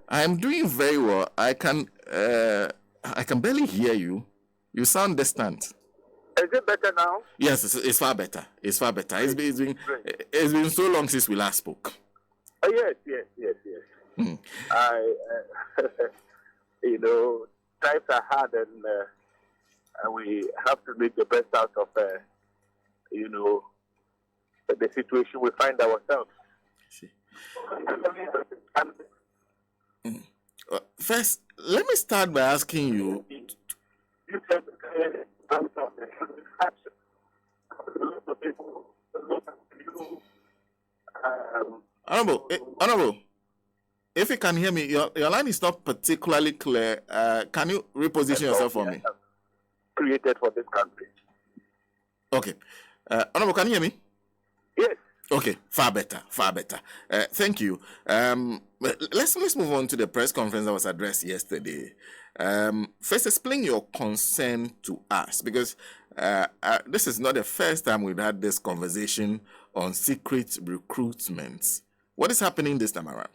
I'm doing very well. I can barely hear you. You sound distant. Is it better now? Yes, it's far better. It's far better. Great. It's been so long since we last spoke. Oh, yes. I, times are hard, and we have to make the best out of, the situation we find ourselves. First, let me start by asking you. Honorable, if you can hear me, your line is not particularly clear. Can you reposition yourself for me? Created for this country. Okay. Honorable, can you hear me? Yes. Okay, far better. Thank you. Let's move on to the press conference that was addressed yesterday. First, explain your concern to us, because this is not the first time we've had this conversation on secret recruitment. What is happening this time around?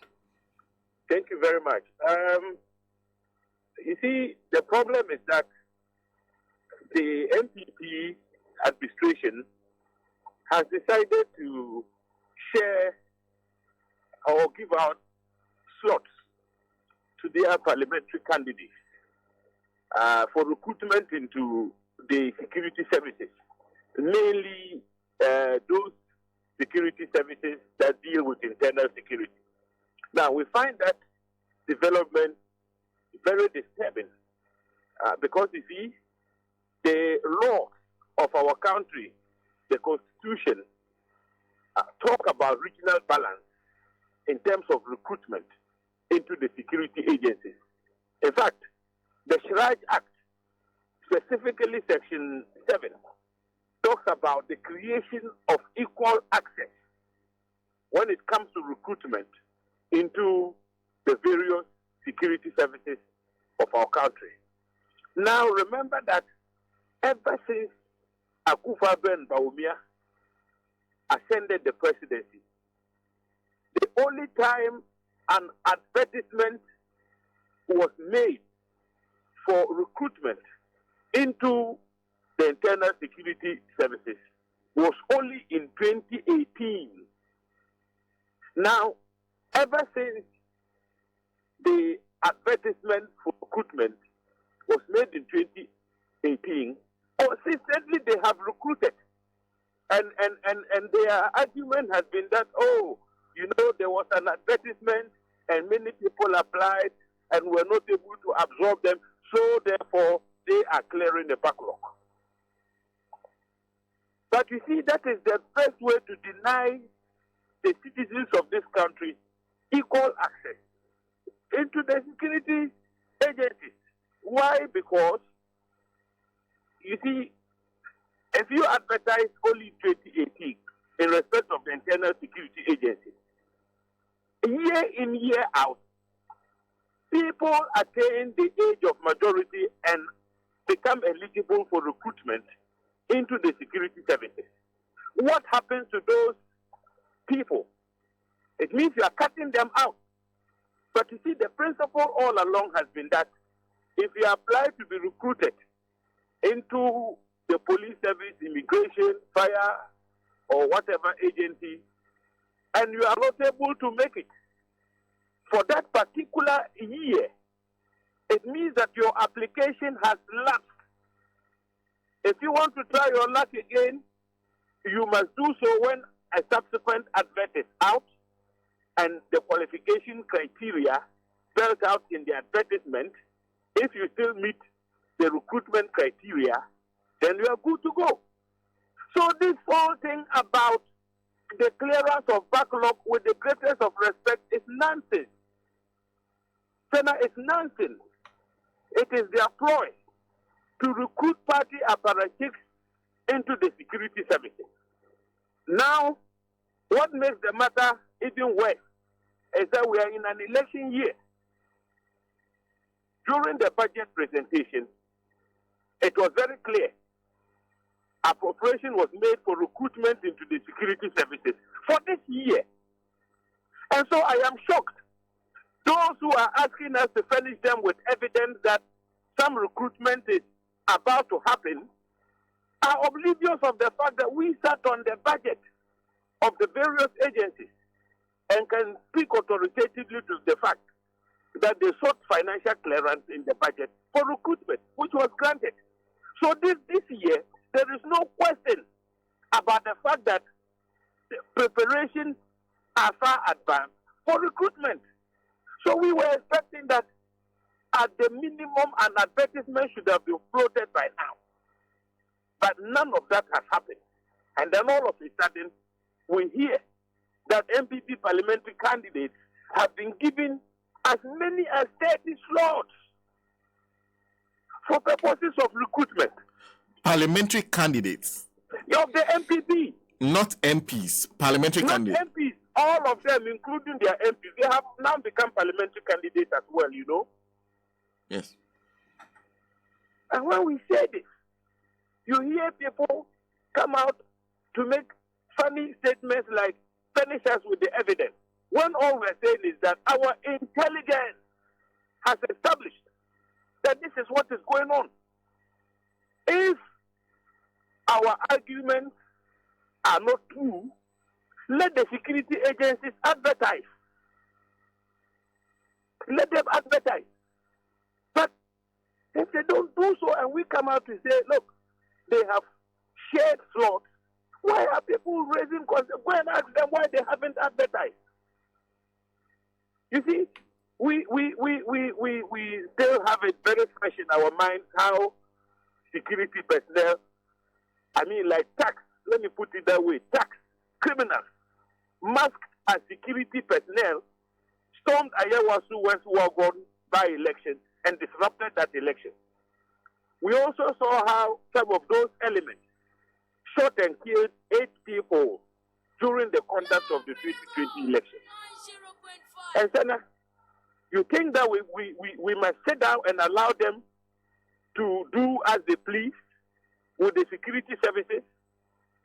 Thank you very much. You see, the problem is that the NPP administration has decided to share or give out slots to their parliamentary candidates for recruitment into the security services, mainly those security services that deal with internal security. Now, we find that development very disturbing because, you see, the laws of our country, the Constitution, talk about regional balance in terms of recruitment into the security agencies. In fact, the Shraj Act, specifically Section 7, talks about the creation of equal access when it comes to recruitment into the various security services of our country. Now, remember that ever since Akufo-Addo ascended the presidency, the only time an advertisement was made for recruitment into the internal security services was only in 2018. Now, ever since the advertisement for recruitment was made in 2018, consistently they have recruited. And their argument has been that, there was an advertisement and many people applied and were not able to absorb them, so therefore they are clearing the backlog. But you see, that is the best way to deny the citizens of this country equal access into the security agencies. Why? Because, you see, if you advertise only 2018 in respect of the internal security agency, year in, year out, people attain the age of majority and become eligible for recruitment into the security services. What happens to those people? It means you are cutting them out. But you see, the principle all along has been that if you apply to be recruited into the police service, immigration, fire, or whatever agency, and you are not able to make it for that particular year, it means that your application has lapsed. If you want to try your luck again, you must do so when a subsequent advert is out and the qualification criteria spelled out in the advertisement. If you still meet the recruitment criteria, then you are good to go. So this whole thing about the clearance of backlog, with the greatest of respect, is nonsense. Senna, it's nonsense. It is their ploy to recruit party apparatchiks into the security services. Now, what makes the matter even worse is that we are in an election year. During the budget presentation, it was very clear. Appropriation was made for recruitment into the security services for this year. And so I am shocked Those who are asking us to furnish them with evidence that some recruitment is about to happen are oblivious of the fact that we sat on the budget of the various agencies and can speak authoritatively to the fact that they sought financial clearance in the budget for recruitment, which was granted. So this year, there is no question about the fact that the preparations are far advanced for recruitment. So we were expecting that at the minimum an advertisement should have been floated by now. But none of that has happened. And then all of a sudden, we hear that MPP parliamentary candidates have been given as many as 30 slots for purposes of recruitment. Parliamentary candidates? Of the MPP. Not MPs, parliamentary candidates. Not MPs, all of them, including their MPs. They have now become parliamentary candidates as well, you know. Yes. And when we say this, you hear people come out to make funny statements like, furnish us with the evidence. When all we're saying is that our intelligence has established that this is what is going on. If our arguments are not true, let the security agencies advertise. Let them advertise. But if they don't do so and we come out to say, look, they have shared slots, why are people raising concerns? Go and ask them why they haven't advertised. You see, we still have it very fresh in our minds how security personnel, like tax, let me put it that way, tax criminals masked as security personnel stormed Ayawasu West Wagon by-election and disrupted that election. We also saw how some of those elements shot and killed 8 people during the conduct of the 2020 election. And Senna, you think that we must sit down and allow them to do as they please with the security services?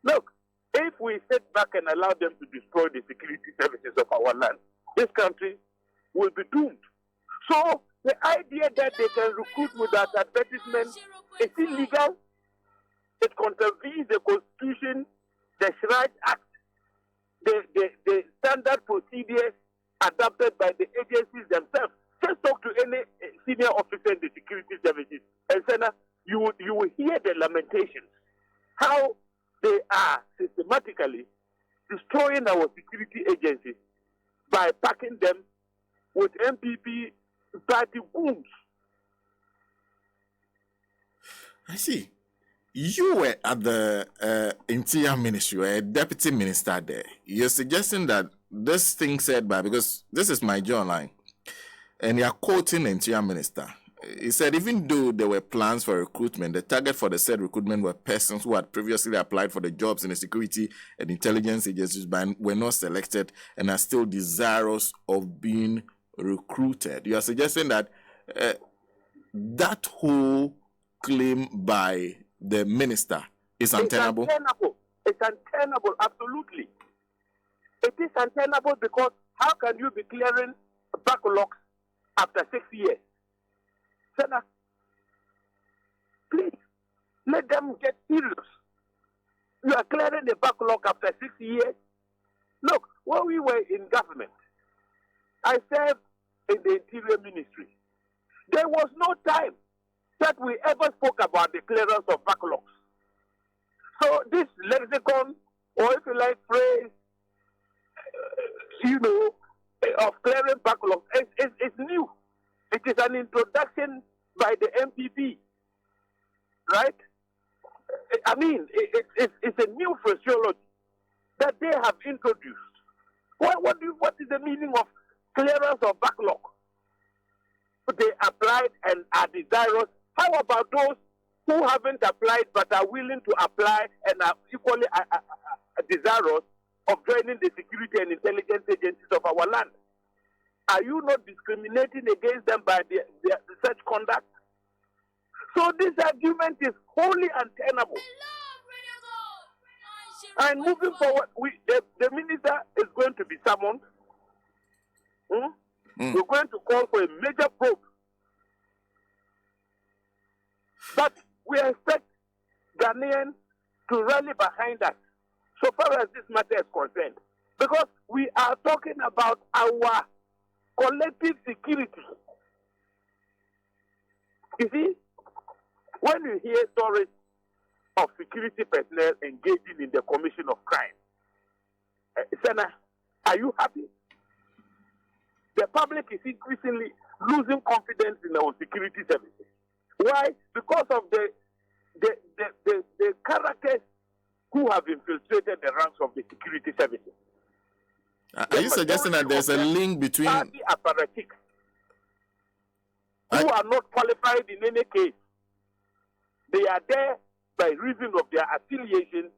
Look, if we sit back and allow them to destroy the security services of our land, this country will be doomed. So the idea that they can recruit without advertisement is illegal. It contravenes the Constitution, the Rights Act, the standard procedures adopted by the agencies themselves. Just talk to any senior officer in the security services, and Senna, you will hear the lamentations, how they are systematically destroying our security agencies by packing them with MPP party goons. I see. You were at the Interior Ministry, you were a deputy minister there. You're suggesting that this thing said by, because this is my journal line, and you're quoting the Interior Minister. He said, even though there were plans for recruitment, the target for the said recruitment were persons who had previously applied for the jobs in the security and intelligence agencies but were not selected and are still desirous of being recruited. You are suggesting that that whole claim by the minister is untenable? It's untenable, absolutely. It is untenable because how can you be clearing backlogs after 6 years? Senna, please, let them get serious. You are clearing the backlog after 6 years. Look, when we were in government, I served in the Interior Ministry. There was no time that we ever spoke about the clearance of backlogs. So this lexicon, or if you like phrase, of clearing backlogs is new. It is an introduction by the MPP, right? It's a new phraseology that they have introduced. What is the meaning of clearance of backlog? They applied and are desirous. How about those who haven't applied but are willing to apply and are equally desirous of joining the security and intelligence agencies of our land? Are you not discriminating against them by such conduct? So this argument is wholly untenable. And moving forward, the minister is going to be summoned. We're going to call for a major probe. But we expect Ghanaians to rally behind us so far as this matter is concerned. Because we are talking about our collective security. You see, when you hear stories of security personnel engaging in the commission of crime, Senator, are you happy? The public is increasingly losing confidence in our security services. Why? Because of the characters who have infiltrated the ranks of the security services. Are you suggesting that there's a link between party apparatchiks who are not qualified in any case? They are there by reason of their affiliation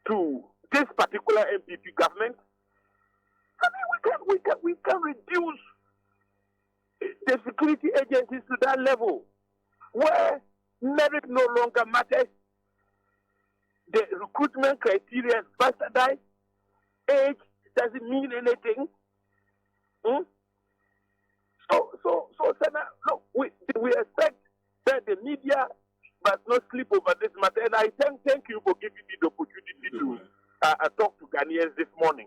to this particular MPP government. I mean, we can reduce the security agencies to that level where merit no longer matters. The recruitment criteria is bastardized. Age doesn't mean anything. So, Senator, look, we expect that the media must not sleep over this matter. And I thank you for giving me the opportunity to talk to Ghanaians this morning.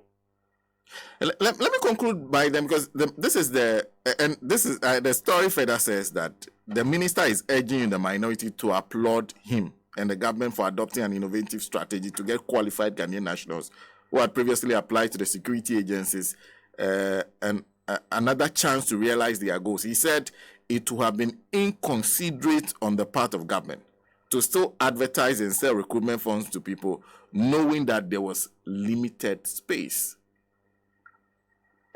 Let me conclude by them, because this is the story further says that the minister is urging the minority to applaud him and the government for adopting an innovative strategy to get qualified Ghanaian nationals who had previously applied to the security agencies and another chance to realize their goals. He said it would have been inconsiderate on the part of government to still advertise and sell recruitment funds to people, knowing that there was limited space.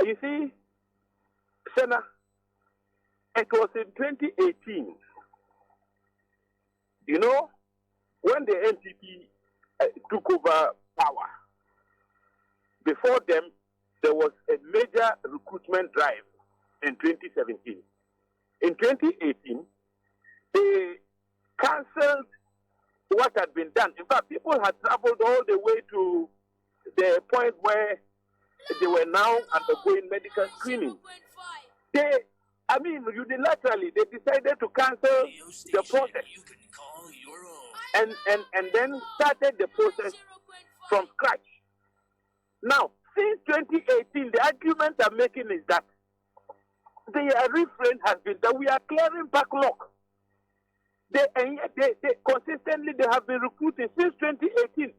You see, Senator, it was in 2018, you know, when the NPP took over power. Before them, there was a major recruitment drive in 2017. In 2018, they cancelled what had been done. In fact, people had traveled all the way to the point where they were now undergoing medical screening. Unilaterally, they decided to cancel the process and then started the process from scratch. Now, since 2018, the argument I'm making is that the refrain has been that we are clearing backlog. They consistently they have been recruiting since 2018.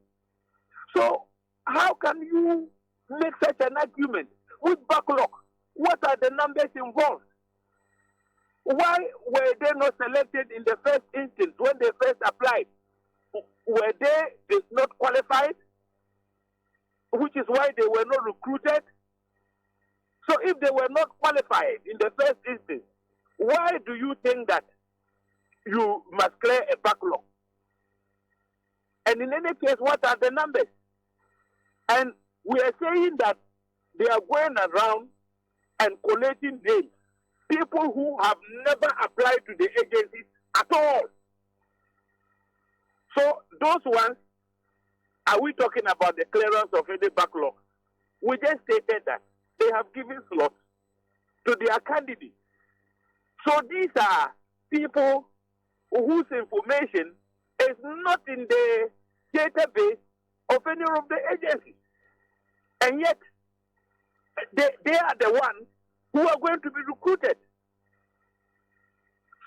So how can you make such an argument with backlog? What are the numbers involved? Why were they not selected in the first instance when they first applied? Were they not qualified? Which is why they were not recruited. So if they were not qualified in the first instance, why do you think that you must clear a backlog? And in any case, what are the numbers? And we are saying that they are going around and collating names, people who have never applied to the agencies at all. So those ones, are we talking about the clearance of any backlog? We just stated that they have given slots to their candidates. So these are people whose information is not in the database of any of the agencies. And yet, they are the ones who are going to be recruited.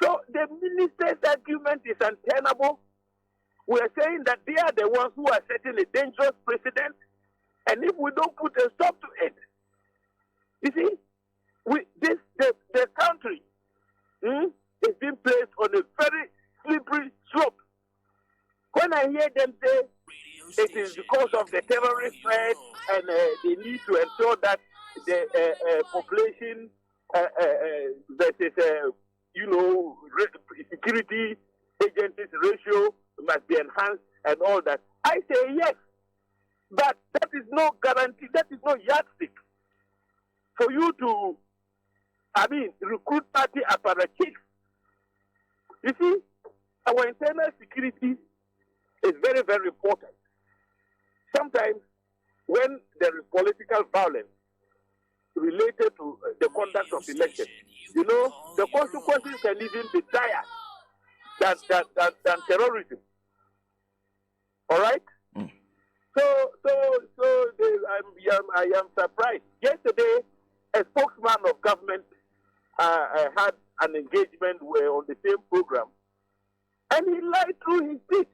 So the minister's argument is untenable. We are saying that they are the ones who are setting a dangerous precedent, and if we don't put a stop to it, you see, the country is being placed on a very slippery slope. When I hear them say it is because of the terrorist threat and they need to ensure that the population versus security agencies ratio must be enhanced and all that, I say yes, but that is no guarantee, that is no yardstick for you to, recruit party apparatchiks. You see, our internal security is very, very important. Sometimes when there is political violence related to the conduct of of election. You know, the consequences can even be dire than terrorism. All right? I am surprised. Yesterday, a spokesman of government had an engagement on the same program, and he lied through his teeth.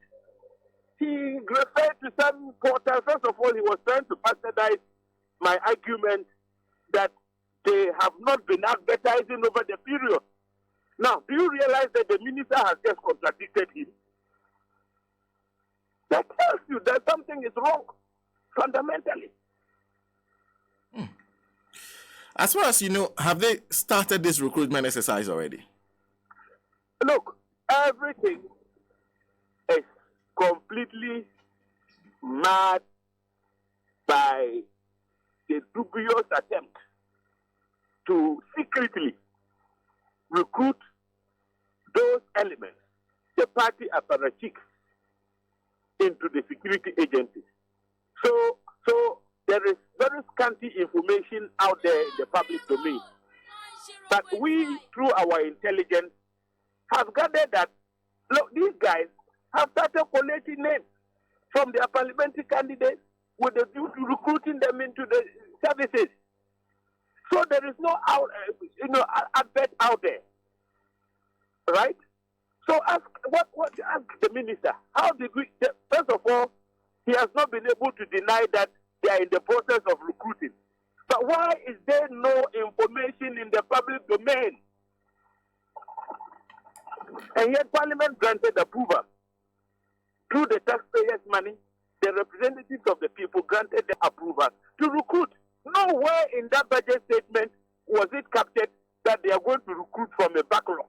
He referred to some portal. First of all, he was trying to bastardize my argument that they have not been advertising over the period. Now, do you realize that the minister has just contradicted him? That tells you that something is wrong, fundamentally. As far as you know, have they started this recruitment exercise already? Look, everything is completely mad by the dubious attempt to secretly recruit those elements, the party apparatchiks, into the security agencies. So there is very scanty information out there in the public domain. But we, through our intelligence, have gathered that, look, these guys have started collating names from their parliamentary candidates with the view to recruiting them into the services. So there is no advert out there, right? So ask the minister. How did we? First of all, he has not been able to deny that they are in the process of recruiting. But why is there no information in the public domain? And yet Parliament granted approval. Through the taxpayers' money, the representatives of the people granted the approval to recruit. Nowhere in that budget statement was it captured that they are going to recruit from a backlog.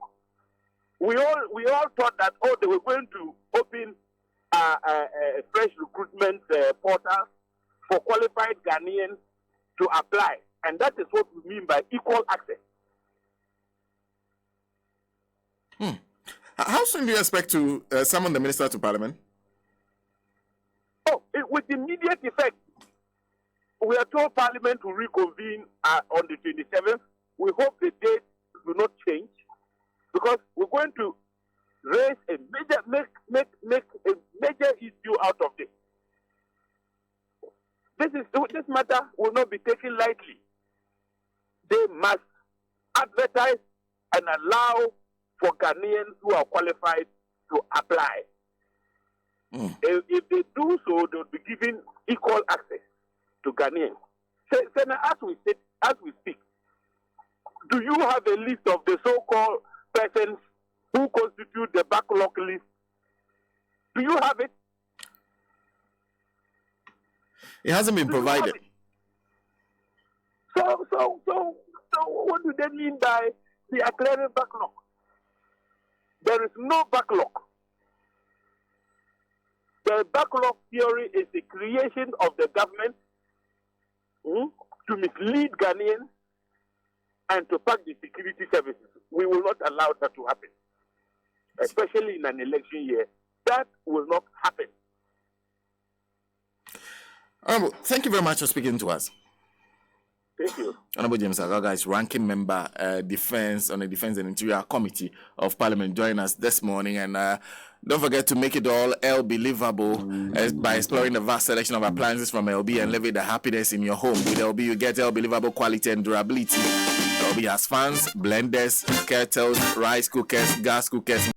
We all thought that, they were going to open a fresh recruitment portal for qualified Ghanaians to apply. And that is what we mean by equal access. How soon do you expect to summon the minister to Parliament? With immediate effect. We are told Parliament will reconvene on the 27th. We hope the date will not change, because we're going to raise a make a major issue out of this. This matter will not be taken lightly. They must advertise and allow for Ghanaians who are qualified to apply. If they do so, they'll be given equal access to Ghanaians. Senator, as we speak, do you have a list of the so-called persons who constitute the backlog list? Do you have it? It hasn't been provided. So what do they mean by they are clearing backlog? There is no backlog. The backlog theory is the creation of the government to mislead Ghanaians and to pack the security services. We will not allow that to happen, especially in an election year. That will not happen. Honorable, thank you very much for speaking to us. Thank you. Honorable James Agalga is ranking member defense on the Defense and Interior Committee of Parliament, joining us this morning. And don't forget to make it all LB livable by exploring the vast selection of appliances from LB and living the happiness in your home. With LB, you get LB livable quality and durability. LB has fans, blenders, kettles, rice cookers, gas cookers,